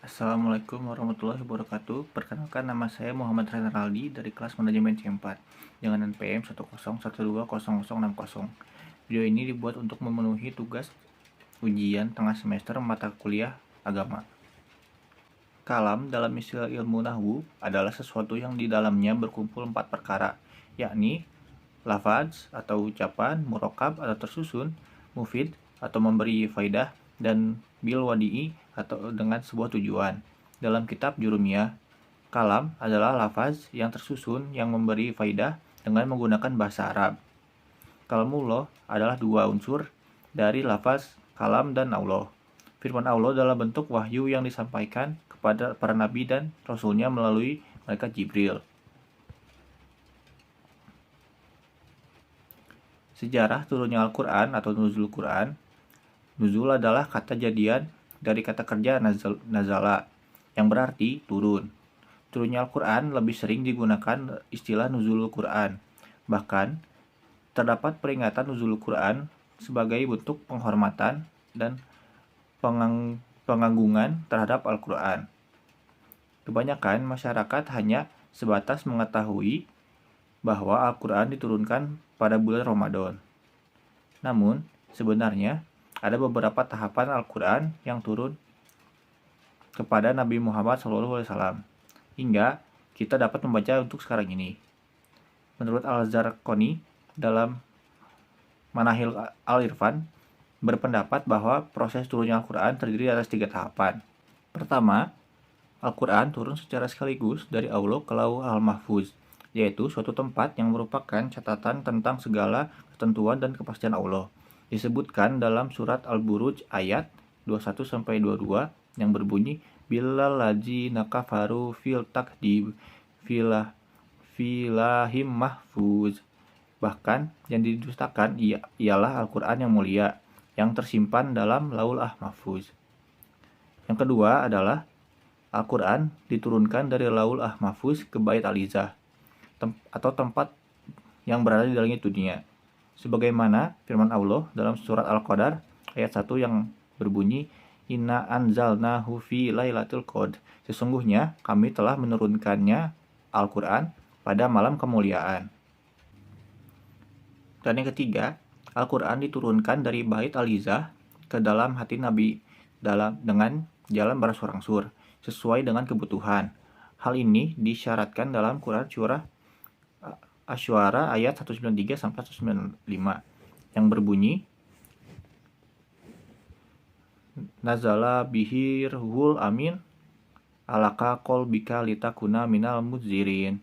Assalamualaikum warahmatullahi wabarakatuh. Perkenalkan, nama saya Muhammad Renaldi dari kelas manajemen C4 dengan NPM 101200060. Video ini dibuat untuk memenuhi tugas ujian tengah semester mata kuliah agama. Kalam dalam istilah ilmu nahwu adalah sesuatu yang di dalamnya berkumpul 4 perkara, yakni lafaz atau ucapan, murokab atau tersusun, mufid atau memberi faidah, dan bil wadi'i atau dengan sebuah tujuan. Dalam kitab Jurumiyah, kalam adalah lafaz yang tersusun yang memberi faidah dengan menggunakan bahasa Arab. Kalamullah adalah dua unsur dari lafaz kalam dan Allah. Firman Allah dalam bentuk wahyu yang disampaikan kepada para nabi dan rasulnya melalui malaikat Jibril. Sejarah turunnya Al-Quran atau Nuzul Quran. Nuzul adalah kata jadian dari kata kerja nazala, yang berarti turun. Turunnya Al-Quran lebih sering digunakan istilah Nuzul Quran. Bahkan, terdapat peringatan Nuzul Quran sebagai bentuk penghormatan dan pengagungan terhadap Al-Quran. Kebanyakan masyarakat hanya sebatas mengetahui bahwa Al-Quran diturunkan pada bulan Ramadan. Namun, sebenarnya ada beberapa tahapan Al-Quran yang turun kepada Nabi Muhammad SAW, hingga kita dapat membaca untuk sekarang ini. Menurut Al-Zarqani dalam Manahil Al-Irfan, berpendapat bahwa proses turunnya Al-Quran terdiri atas 3 tahapan. Pertama, Al-Quran turun secara sekaligus dari Allah ke Lauh Al-Mahfuz, yaitu suatu tempat yang merupakan catatan tentang segala ketentuan dan kepastian Allah. Disebutkan dalam surat Al-Buruj ayat 21-22 yang berbunyi, Bilal ladzina kafaru fil takdib filahim mahfuz. Bahkan yang didustakan ialah Al-Quran yang mulia, yang tersimpan dalam Laul Mahfuz. Yang kedua adalah Al-Quran diturunkan dari Laul Mahfuz ke Bait Al-Izzah, atau tempat yang berada di langit dunia. Sebagaimana firman Allah dalam surat Al-Qadar ayat 1 yang berbunyi, Inna anzalnahu fi lailatul qadr. Sesungguhnya kami telah menurunkannya Al-Quran pada malam kemuliaan. Dan yang ketiga, Al-Quran diturunkan dari Bait Al-Izzah ke dalam hati Nabi dengan jalan berangsur-angsur sesuai dengan kebutuhan. Hal ini disyaratkan dalam Quran surah Asy-Syu'ara ayat 193-195 yang berbunyi, Nazala bihi ruhul amin alaka qalbika litakuna minal mudzirin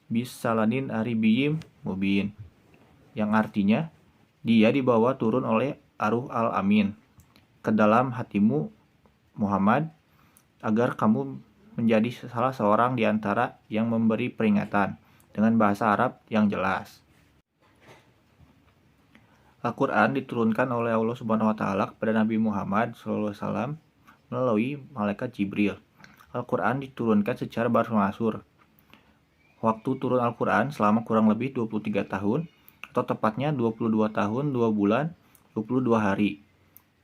bisaladin aribiyim mubin, yang artinya dia dibawa turun oleh Ar-Ruh Al-Amin ke dalam hatimu Muhammad agar kamu menjadi salah seorang di antara yang memberi peringatan dengan bahasa Arab yang jelas. Al-Quran diturunkan oleh Allah Subhanahu wa Ta'ala kepada Nabi Muhammad SAW melalui malaikat Jibril. Al-Quran diturunkan secara berangsur-angsur. Waktu turun Al-Quran selama kurang lebih 23 tahun, atau tepatnya 22 tahun, 2 bulan, 22 hari.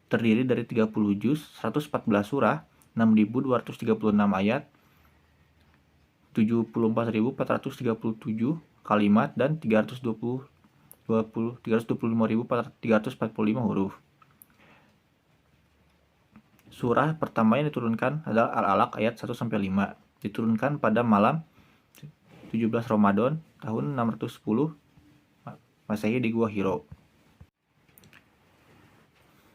Terdiri dari 30 juz, 114 surah, 6.236 ayat, 74.437 kalimat, dan 325.345 huruf. Surah pertama yang diturunkan adalah Al-Alaq ayat 1-5. Diturunkan pada malam 17 Ramadan tahun 610 Masehi di Gua Hiro.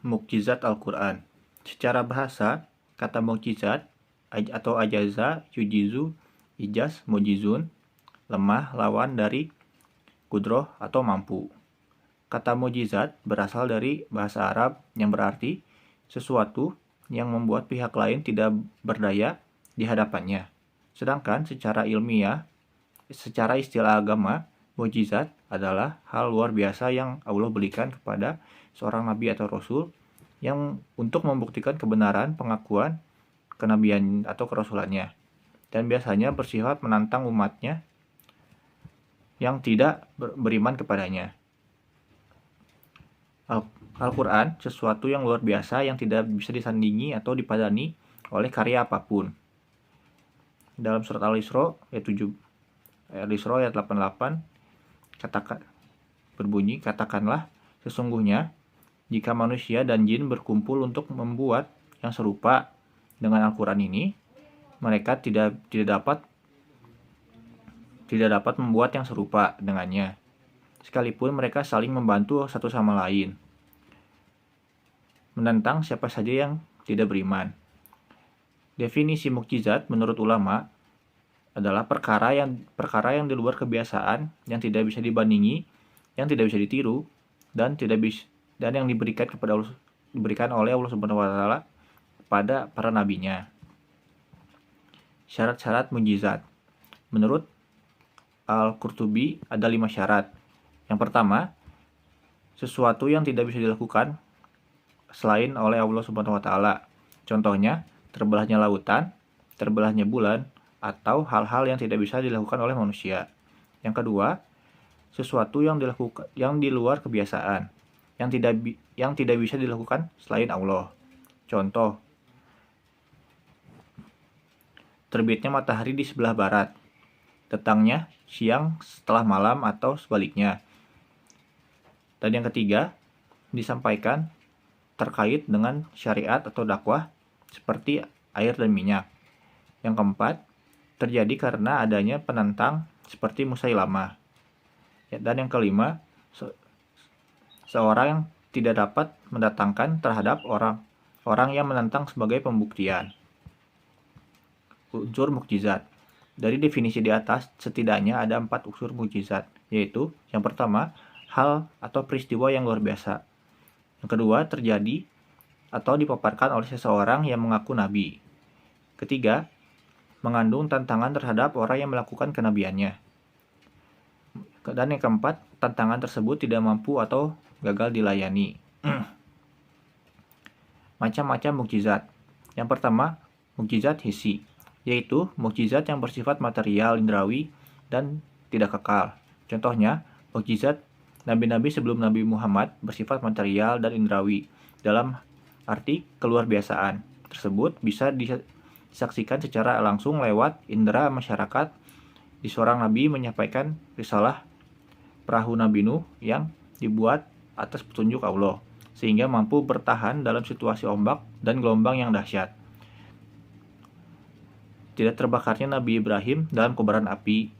Mukjizat Al-Quran. Secara bahasa, kata mukjizat atau ajaza, yujizu, ijaz, mujizun, lemah, lawan dari kudroh atau mampu. Kata mukjizat berasal dari bahasa Arab yang berarti sesuatu yang membuat pihak lain tidak berdaya di hadapannya. Sedangkan secara ilmiah, secara istilah agama, mukjizat adalah hal luar biasa yang Allah berikan kepada seorang nabi atau rasul yang untuk membuktikan kebenaran pengakuan kenabian atau kerasulannya, dan biasanya bersifat menantang umatnya yang tidak beriman kepadanya. Al-Quran sesuatu yang luar biasa yang tidak bisa disandingi atau dipadani oleh karya apapun. Dalam surat Al-Isra ayat 88 berbunyi, katakanlah, sesungguhnya jika manusia dan jin berkumpul untuk membuat yang serupa dengan Al-Quran ini, mereka tidak dapat membuat yang serupa dengannya, sekalipun mereka saling membantu satu sama lain, menentang siapa saja yang tidak beriman. Definisi mukjizat menurut ulama adalah perkara yang di luar kebiasaan, yang tidak bisa dibandingi, yang tidak bisa ditiru, dan yang diberikan oleh Allah Subhanahu wa taala pada para nabinya. Syarat-syarat mukjizat. Menurut Al-Qurtubi ada 5 syarat. Yang pertama, sesuatu yang tidak bisa dilakukan selain oleh Allah Subhanahu wa taala. Contohnya, terbelahnya lautan, terbelahnya bulan, atau hal-hal yang tidak bisa dilakukan oleh manusia. Yang kedua, sesuatu yang di luar kebiasaan, yang tidak bisa dilakukan selain Allah. Contoh, terbitnya matahari di sebelah barat, datangnya siang setelah malam atau sebaliknya. Dan yang ketiga, disampaikan terkait dengan syariat atau dakwah seperti air dan minyak. Yang keempat, terjadi karena adanya penantang seperti Musailamah. Dan yang kelima, seorang yang tidak dapat mendatangkan terhadap orang yang menentang sebagai pembuktian. Unsur mukjizat. Dari definisi di atas, setidaknya ada 4 unsur mukjizat, yaitu yang pertama, hal atau peristiwa yang luar biasa. Yang kedua, terjadi atau dipaparkan oleh seseorang yang mengaku nabi. Ketiga, mengandung tantangan terhadap orang yang melakukan kenabiannya. Dan yang keempat, tantangan tersebut tidak mampu atau gagal dilayani. Macam-macam mukjizat. Yang pertama, mukjizat hissi, yaitu mukjizat yang bersifat material, indrawi, dan tidak kekal. Contohnya, mukjizat nabi-nabi sebelum Nabi Muhammad bersifat material dan indrawi, dalam arti keluar biasaan. Tersebut bisa disaksikan secara langsung lewat indera masyarakat di seorang nabi menyampaikan risalah perahu Nabi Nuh yang dibuat atas petunjuk Allah, sehingga mampu bertahan dalam situasi ombak dan gelombang yang dahsyat. Tidak terbakarnya Nabi Ibrahim dalam kobaran api,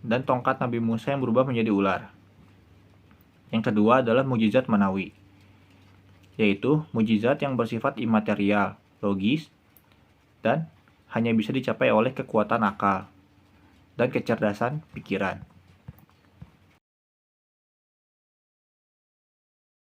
dan tongkat Nabi Musa yang berubah menjadi ular. Yang kedua adalah mukjizat manawi, yaitu mukjizat yang bersifat imaterial, logis, dan hanya bisa dicapai oleh kekuatan akal dan kecerdasan pikiran.